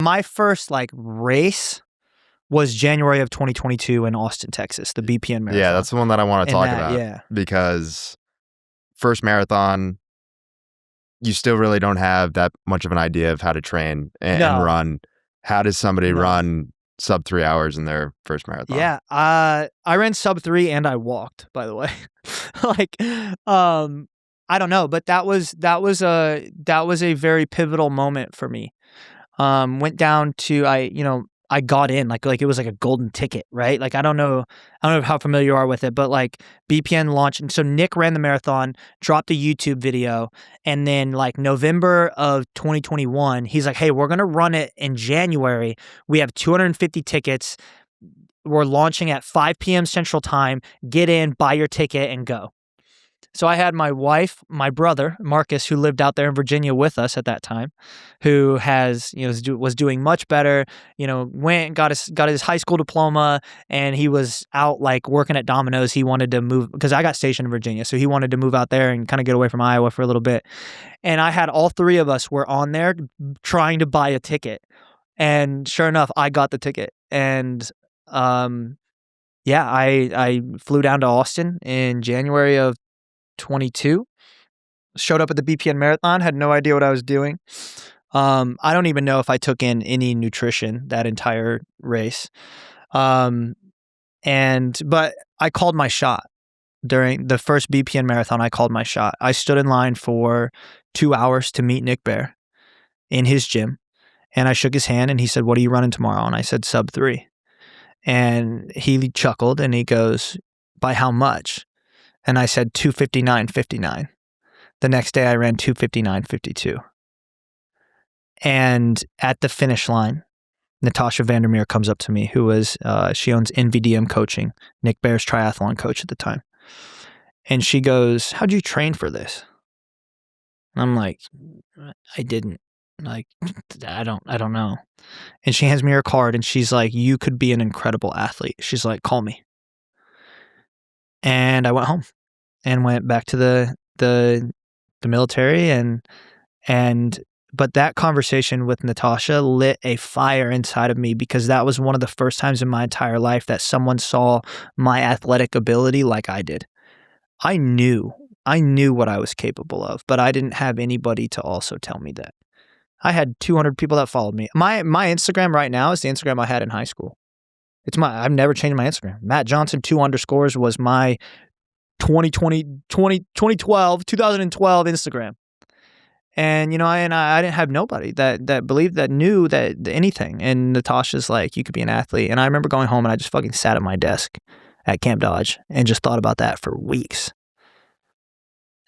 my first like race was January of 2022 in Austin, Texas, the BPN Marathon. Yeah, that's the one that I want to talk about. Yeah. Because first marathon, you still really don't have that much of an idea of how to train and run. How does somebody run sub 3 hours in their first marathon? Yeah, I ran sub 3 and I walked, by the way. Like, I don't know, but that was a very pivotal moment for me. Went down to I got in like it was like a golden ticket, right? Like I don't know how familiar you are with it, but like BPN launched, and so Nick ran the marathon, dropped a YouTube video, and then like November of 2021, he's like, "Hey, we're gonna run it in January. We have 250 tickets. We're launching at 5 p.m. Central Time. Get in, buy your ticket, and go." So I had my wife, my brother, Marcus, who lived out there in Virginia with us at that time, who was doing much better, went, got his high school diploma, and he was out like working at Domino's. He wanted to move, because I got stationed in Virginia, so he wanted to move out there and kind of get away from Iowa for a little bit. And I had all three of us were on there trying to buy a ticket. And sure enough, I got the ticket. And I flew down to Austin in January of 22, showed up at the BPN Marathon, had no idea what I was doing. I don't even know if I took in any nutrition that entire race. But I called my shot during the first BPN Marathon. I called my shot. I stood in line for 2 hours to meet Nick Bare in his gym, and I shook his hand and he said, "What are you running tomorrow?" And I said, sub 3. And he chuckled and he goes, "By how much?" And I said 2:59:59. The next day I ran 2:59:52. And at the finish line, Natasha Vandermeer comes up to me, who was, she owns NVDM Coaching, Nick Bare's triathlon coach at the time. And she goes, "How'd you train for this?" And I'm like, "I didn't. Like, I don't know." And she hands me her card and she's like, "You could be an incredible athlete." She's like, "Call me." And I went home and went back to the military but that conversation with Natasha lit a fire inside of me, because that was one of the first times in my entire life that someone saw my athletic ability like I did. I knew what I was capable of, but I didn't have anybody to also tell me that. I had 200 people that followed me. My Instagram right now is the Instagram I had in high school. I've never changed my Instagram. Matt Johnson 2_ was my 2012 Instagram. And, I didn't have nobody that believed, that knew that anything. And Natasha's like, "You could be an athlete." And I remember going home and I just fucking sat at my desk at Camp Dodge and just thought about that for weeks.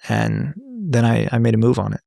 And then I made a move on it.